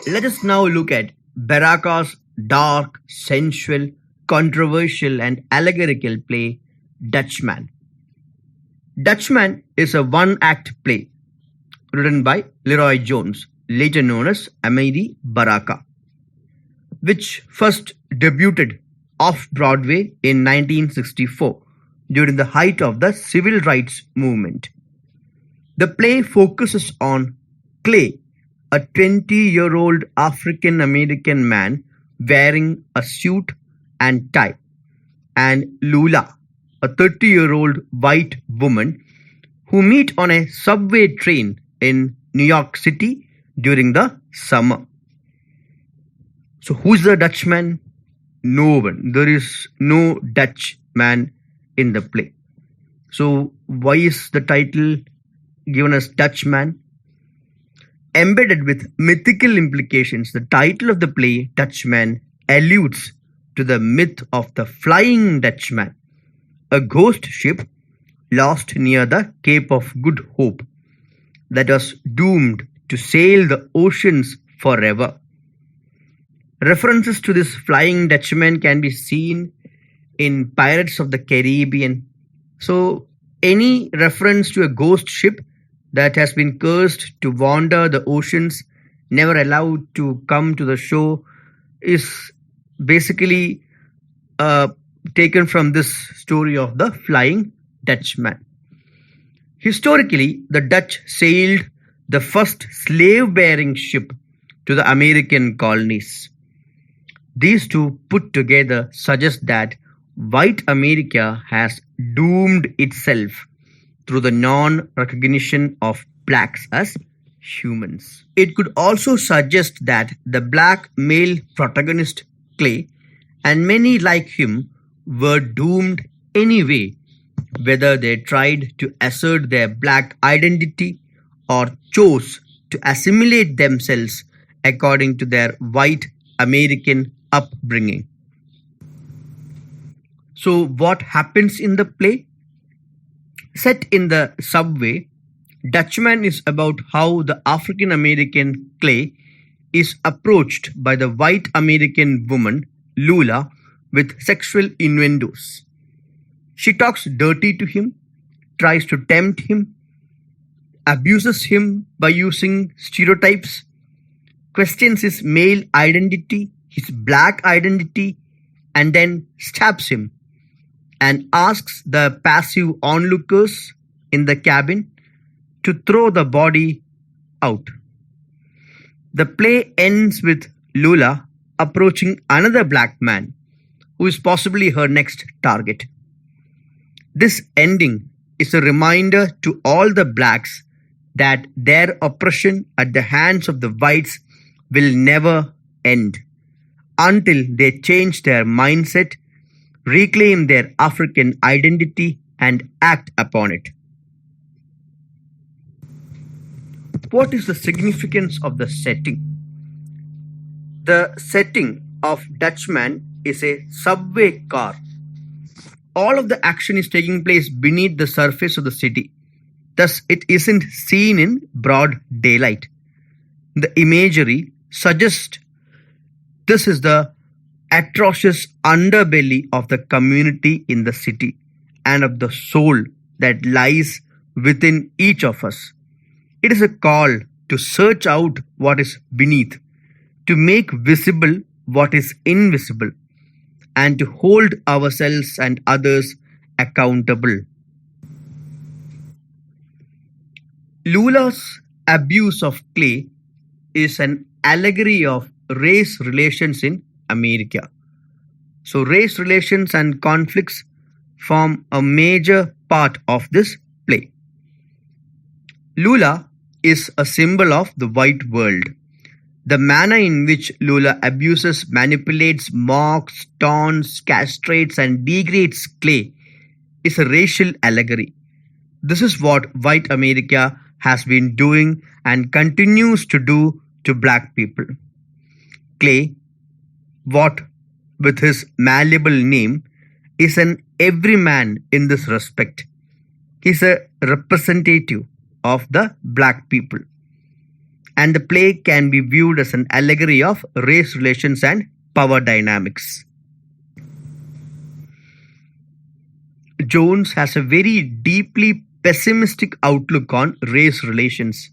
Let us now look at Baraka's dark, sensual, controversial, and allegorical play, Dutchman. Dutchman is a one-act play written by Leroy Jones, later known as Amiri Baraka, which first debuted off-Broadway in 1964 during the height of the civil rights movement. The play focuses on Clay, a 20-year-old African-American man wearing a suit and tie, and Lula, a 30-year-old white woman who meet on a subway train in New York City during the summer. So who's the Dutchman? No one. There is no Dutchman in the play. So why is the title given as Dutchman? Embedded with mythical implications, the title of the play, Dutchman, alludes to the myth of the Flying Dutchman, a ghost ship lost near the Cape of Good Hope that was doomed to sail the oceans forever. References to this Flying Dutchman can be seen in Pirates of the Caribbean. So any reference to a ghost ship that has been cursed to wander the oceans, never allowed to come to the shore, is basically taken from this story of the Flying Dutchman. Historically, the Dutch sailed the first slave-bearing ship to the American colonies. These two put together suggest that white America has doomed itself through the non-recognition of blacks as humans. It could also suggest that the black male protagonist Clay and many like him were doomed anyway, whether they tried to assert their black identity or chose to assimilate themselves according to their white American upbringing. So what happens in the play? Set in the subway, Dutchman is about how the African American Clay is approached by the white American woman Lula with sexual innuendos. She talks dirty to him, tries to tempt him, abuses him by using stereotypes, questions his male identity, his black identity, and then stabs him, and asks the passive onlookers in the cabin to throw the body out. The play ends with Lula approaching another black man who is possibly her next target. This ending is a reminder to all the blacks that their oppression at the hands of the whites will never end until they change their mindset, reclaim their African identity, and act upon it. What is the significance of the setting? The setting of Dutchman is a subway car. All of the action is taking place beneath the surface of the city. Thus, it isn't seen in broad daylight. The imagery suggests this is the atrocious underbelly of the community in the city and of the soul that lies within each of us. It is a call to search out what is beneath, to make visible what is invisible, and to hold ourselves and others accountable. Lula's abuse of Clay is an allegory of race relations in America. So race relations and conflicts form a major part of this play. Lula is a symbol of the white world. The manner in which Lula abuses, manipulates, mocks, taunts, castrates, and degrades Clay is a racial allegory. This is what white America has been doing and continues to do to black people. Clay, what with his malleable name, is an everyman in this respect. He's a representative of the black people. And the play can be viewed as an allegory of race relations and power dynamics. Jones has a very deeply pessimistic outlook on race relations,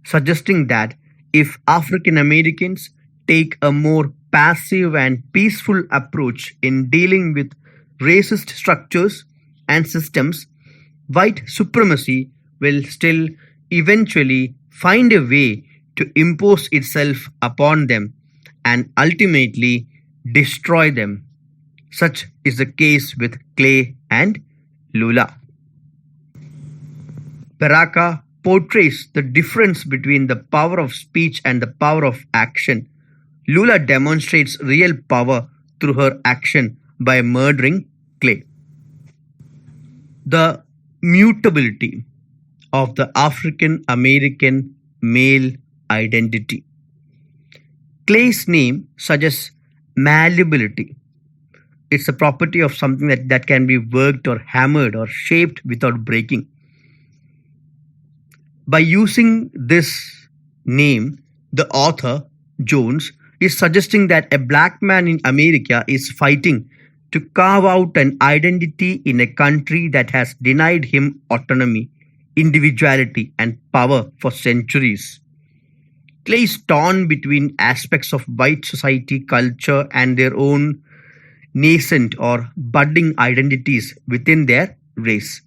suggesting that if African Americans take a more passive and peaceful approach in dealing with racist structures and systems, white supremacy will still eventually find a way to impose itself upon them and ultimately destroy them. Such is the case with Clay and Lula. Baraka portrays the difference between the power of speech and the power of action. Lula demonstrates real power through her action by murdering Clay. The mutability of the African American male identity. Clay's name suggests malleability. It's a property of something that can be worked or hammered or shaped without breaking. By using this name, the author, Jones, is suggesting that a black man in America is fighting to carve out an identity in a country that has denied him autonomy, individuality, and power for centuries. Clay is torn between aspects of white society culture and their own nascent or budding identities within their race.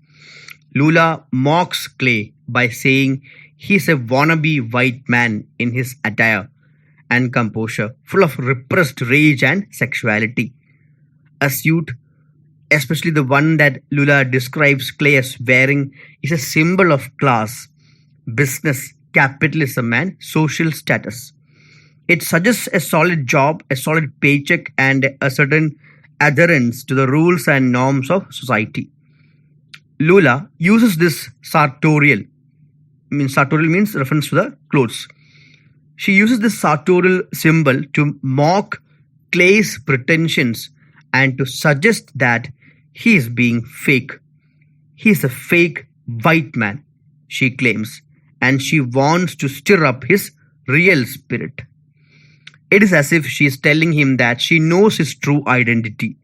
Lula mocks Clay by saying he's a wannabe white man in his attire and composure, full of repressed rage and sexuality. A suit, especially the one that Lula describes Clay as wearing, is a symbol of class, business, capitalism, and social status. It suggests a solid job, a solid paycheck, and a certain adherence to the rules and norms of society. Lula uses this sartorial. Sartorial means reference to the clothes. She uses this sartorial symbol to mock Clay's pretensions and to suggest that he is being fake. He is a fake white man, she claims, and she wants to stir up his real spirit. It is as if she is telling him that she knows his true identity.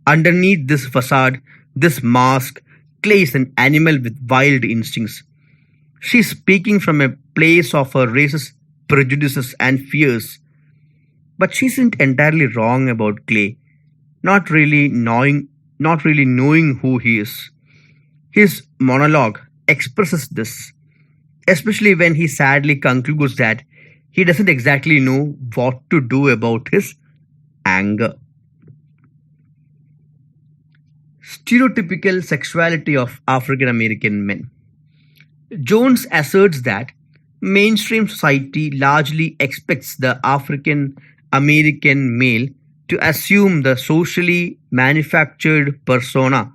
Underneath this facade, this mask, Clay is an animal with wild instincts. She is speaking from a place of her race's prejudices and fears. But she isn't entirely wrong about Clay, not really knowing who he is. His monologue expresses this, especially when he sadly concludes that he doesn't exactly know what to do about his anger. Stereotypical sexuality of African American men. Jones asserts that mainstream society largely expects the African American male to assume the socially manufactured persona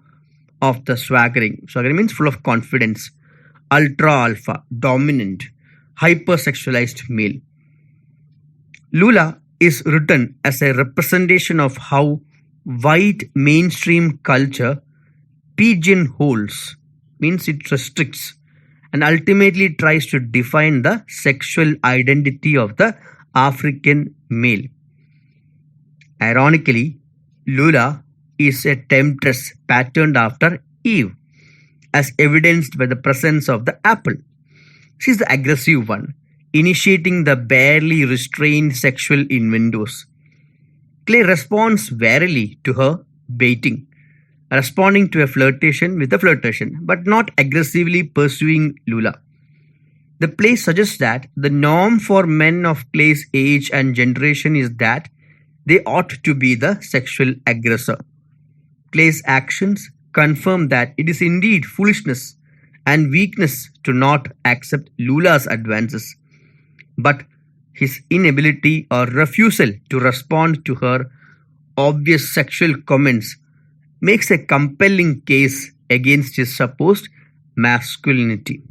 of the swaggering. Swaggering means full of confidence, ultra alpha, dominant, hypersexualized male. Lula is written as a representation of how white mainstream culture pigeonholes, means it restricts, and ultimately tries to define the sexual identity of the African male. Ironically, Lula is a temptress patterned after Eve, as evidenced by the presence of the apple. She is the aggressive one, initiating the barely restrained sexual innuendos. Clay responds warily to her baiting, responding to a flirtation with a flirtation, but not aggressively pursuing Lula. The play suggests that the norm for men of Clay's age and generation is that they ought to be the sexual aggressor. Clay's actions confirm that it is indeed foolishness and weakness to not accept Lula's advances, but his inability or refusal to respond to her obvious sexual comments makes a compelling case against his supposed masculinity.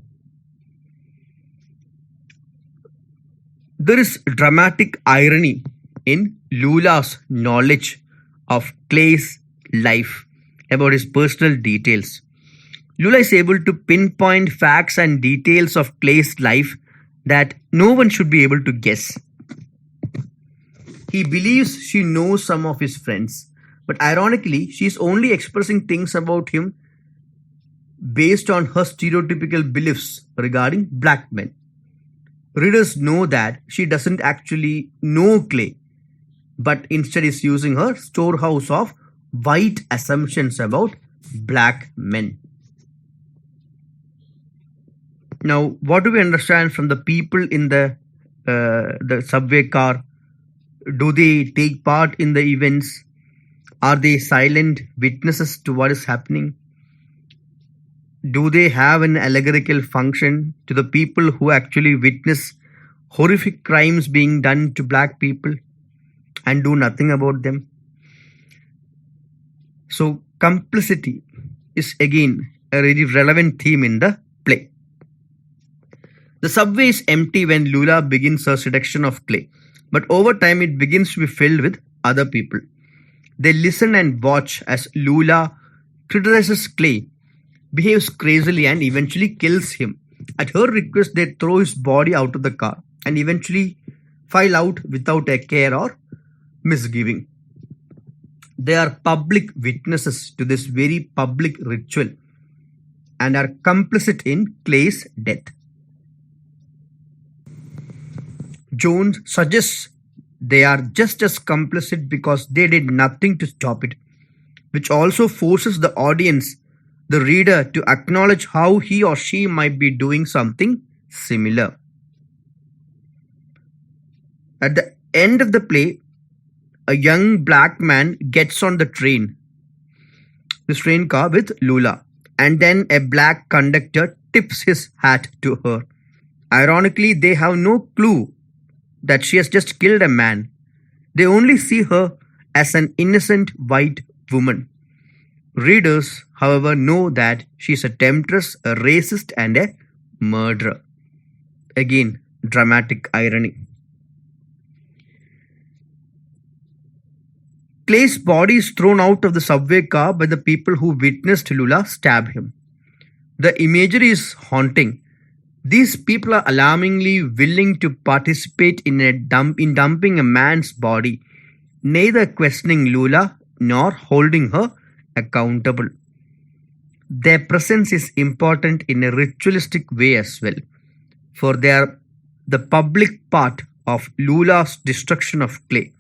There is dramatic irony in Lula's knowledge of Clay's life about his personal details. Lula is able to pinpoint facts and details of Clay's life that no one should be able to guess. He believes she knows some of his friends, but ironically, she is only expressing things about him based on her stereotypical beliefs regarding black men. Readers know that she doesn't actually know Clay, but instead is using her storehouse of white assumptions about black men. Now, what do we understand from the people in the subway car? Do they take part in the events? Are they silent witnesses to what is happening? Do they have an allegorical function to the people who actually witness horrific crimes being done to black people and do nothing about them? So, complicity is again a really relevant theme in the play. The subway is empty when Lula begins her seduction of Clay, but over time it begins to be filled with other people. They listen and watch as Lula criticizes Clay, behaves crazily and eventually kills him. At her request, they throw his body out of the car and eventually file out without a care or misgiving. They are public witnesses to this very public ritual and are complicit in Clay's death. Jones suggests they are just as complicit because they did nothing to stop it, which also forces the audience, the reader, to acknowledge how he or she might be doing something similar. At the end of the play, a young black man gets on this train car with Lula, and then a black conductor tips his hat to her. Ironically, they have no clue that she has just killed a man. They only see her as an innocent white woman. Readers, however, know that she is a temptress, a racist, and a murderer. Again, dramatic irony. Clay's body is thrown out of the subway car by the people who witnessed Lula stab him. The imagery is haunting. These people are alarmingly willing to participate in dumping a man's body, neither questioning Lula nor holding her accountable. Their presence is important in a ritualistic way as well, for they are the public part of Lula's destruction of Clay,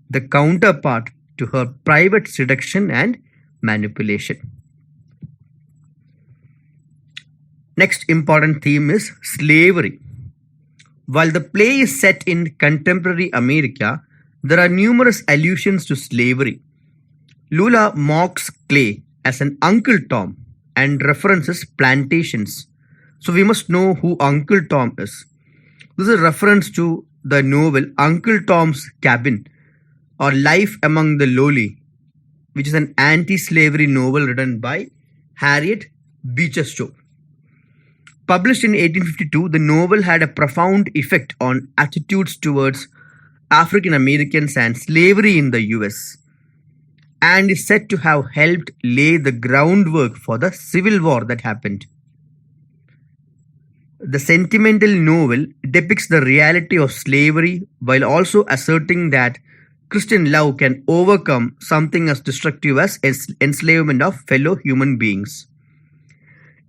the counterpart to her private seduction and manipulation. Next important theme is slavery. While the play is set in contemporary America, there are numerous allusions to slavery. Lula mocks Clay as an Uncle Tom and references plantations. So we must know who Uncle Tom is. This is a reference to the novel Uncle Tom's Cabin or Life Among the Lowly, which is an anti-slavery novel written by Harriet Beecher Stowe. Published in 1852, the novel had a profound effect on attitudes towards African Americans and slavery in the US, and is said to have helped lay the groundwork for the Civil War that happened. The sentimental novel depicts the reality of slavery while also asserting that Christian love can overcome something as destructive as enslavement of fellow human beings.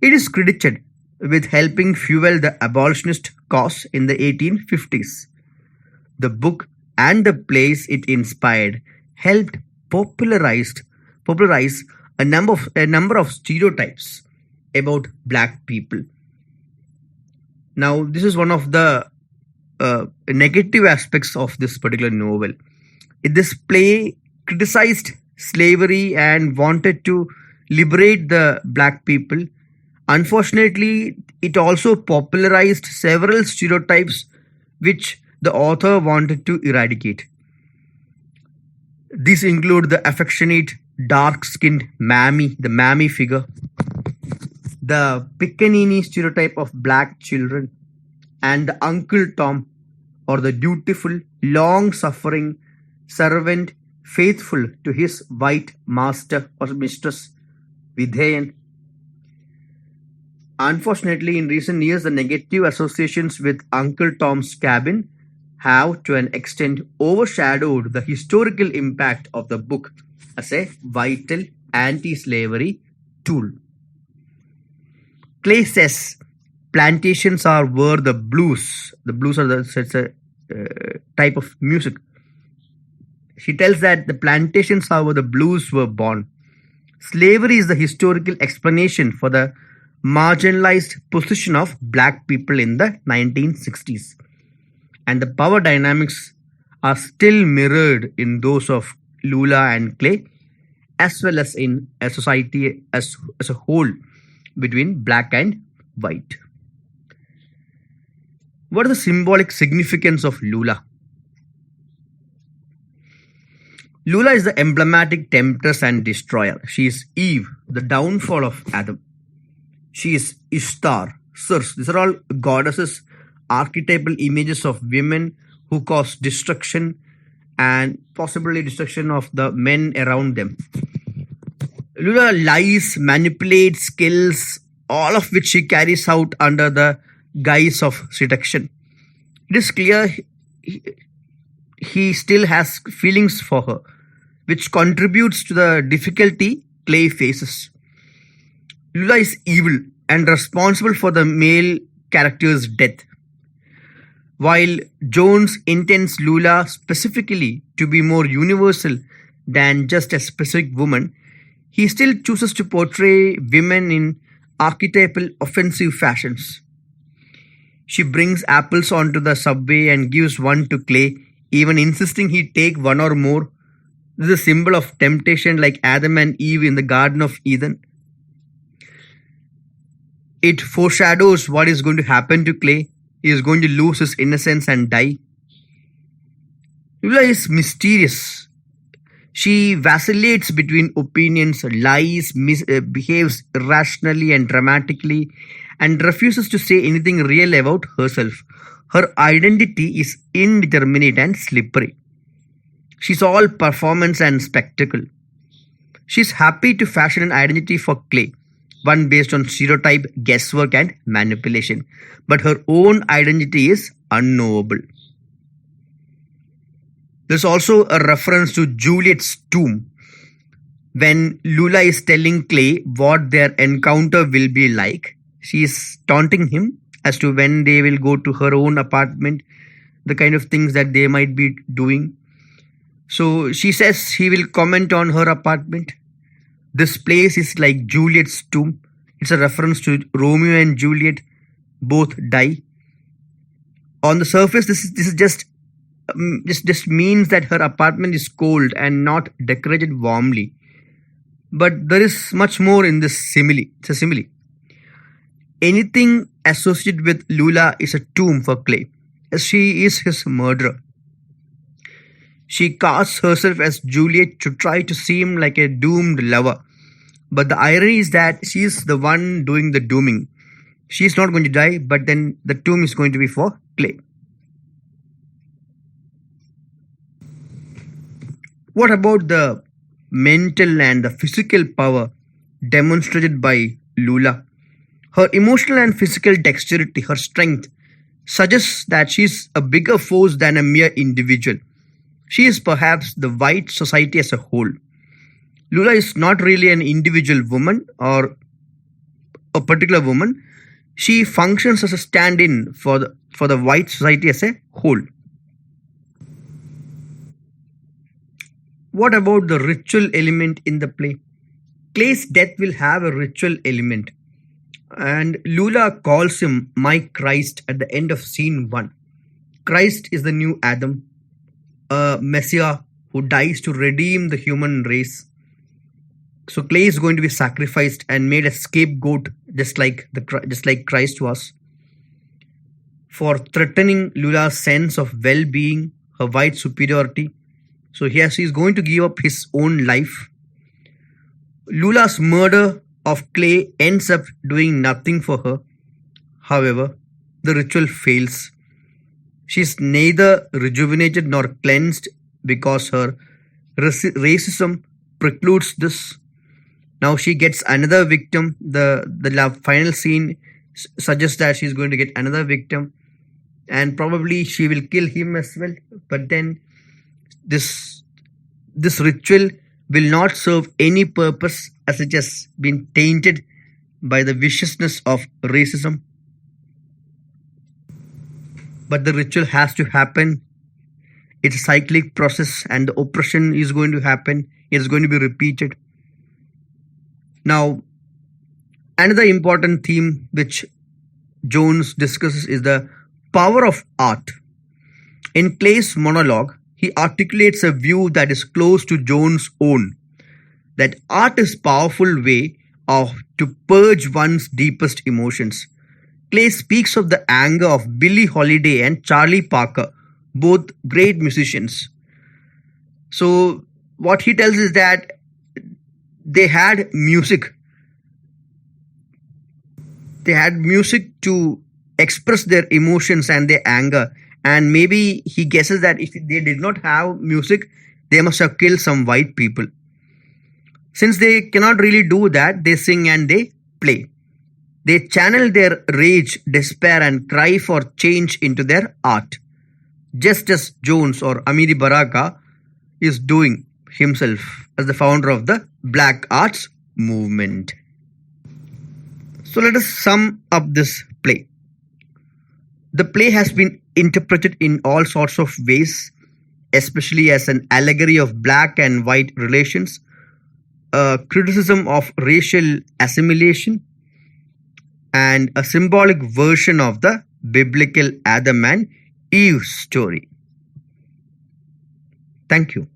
It is credited with helping fuel the abolitionist cause in the 1850s. The book and the plays it inspired helped popularize a number of stereotypes about black people. Now, this is one of the negative aspects of this particular novel. This play criticized slavery and wanted to liberate the black people. Unfortunately, it also popularized several stereotypes which the author wanted to eradicate. These include the affectionate, dark-skinned mammy, the mammy figure, the pickaninny stereotype of black children, and the Uncle Tom, or the dutiful, long-suffering servant faithful to his white master or mistress, Vidhayan. Unfortunately, in recent years, the negative associations with Uncle Tom's Cabin have to an extent overshadowed the historical impact of the book as a vital anti-slavery tool. Clay says plantations are where the blues are it's a type of music. She tells that the plantations are where the blues were born. Slavery is the historical explanation for the marginalized position of black people in the 1960s. And the power dynamics are still mirrored in those of Lula and Clay, as well as in a society as a whole between black and white. What is the symbolic significance of Lula? Lula is the emblematic temptress and destroyer. She is Eve, the downfall of Adam. She is Ishtar, Circe. These are all goddesses, archetypal images of women who cause destruction and possibly destruction of the men around them. Lula lies, manipulates, kills, all of which she carries out under the guise of seduction. It is clear he still has feelings for her, which contributes to the difficulty Clay faces. Lula is evil and responsible for the male character's death. While Jones intends Lula specifically to be more universal than just a specific woman, he still chooses to portray women in archetypal offensive fashions. She brings apples onto the subway and gives one to Clay, even insisting he take one or more. This is a symbol of temptation like Adam and Eve in the Garden of Eden. It foreshadows what is going to happen to Clay. He is going to lose his innocence and die. Lula is mysterious. She vacillates between opinions, lies, behaves irrationally and dramatically, and refuses to say anything real about herself. Her identity is indeterminate and slippery. She's all performance and spectacle. She's happy to fashion an identity for Clay, one based on stereotype, guesswork, and manipulation. But her own identity is unknowable. There's also a reference to Juliet's tomb when Lula is telling Clay what their encounter will be like. She is taunting him as to when they will go to her own apartment, the kind of things that they might be doing. So she says he will comment on her apartment. This place is like Juliet's tomb. It's a reference to Romeo and Juliet. Both die. On the surface, this is just means that her apartment is cold and not decorated warmly. But there is much more in this simile. It's a simile. Anything associated with Lula is a tomb for Clay, as she is his murderer. She casts herself as Juliet to try to seem like a doomed lover. But the irony is that she is the one doing the dooming. She is not going to die, but then the tomb is going to be for Clay. What about the mental and the physical power demonstrated by Lula? Her emotional and physical dexterity, her strength, suggests that she is a bigger force than a mere individual. She is perhaps the white society as a whole. Lula is not really an individual woman or a particular woman. She functions as a stand-in for the white society as a whole. What about the ritual element in the play? Clay's death will have a ritual element. And Lula calls him my Christ at the end of scene 1. Christ is the new Adam, a messiah who dies to redeem the human race. So Clay is going to be sacrificed and made a scapegoat, just like Christ was, for threatening Lula's sense of well-being, her white superiority. So here she is going to give up his own life. Lula's murder of Clay ends up doing nothing for her. However, the ritual fails. She is neither rejuvenated nor cleansed because her Racism precludes this. Now she gets another victim. The final scene suggests that she's going to get another victim, and probably she will kill him as well. But then this ritual will not serve any purpose, as it has been tainted by the viciousness of racism. But the ritual has to happen. It's a cyclic process, and the oppression is going to happen. It's going to be repeated. Now, another important theme which Jones discusses is the power of art. In Clay's monologue, he articulates a view that is close to Jones' own, that art is a powerful way to purge one's deepest emotions. Clay speaks of the anger of Billie Holiday and Charlie Parker, both great musicians. So what he tells is that they had music. They had music to express their emotions and their anger. And maybe he guesses that if they did not have music, they must have killed some white people. Since they cannot really do that, they sing and they play. They channel their rage, despair, and cry for change into their art, just as Jones or Amiri Baraka is doing himself as the founder of the Black Arts movement. So let us sum up this play. The play has been interpreted in all sorts of ways, especially as an allegory of black and white relations, a criticism of racial assimilation, and a symbolic version of the biblical Adam and Eve story. Thank you.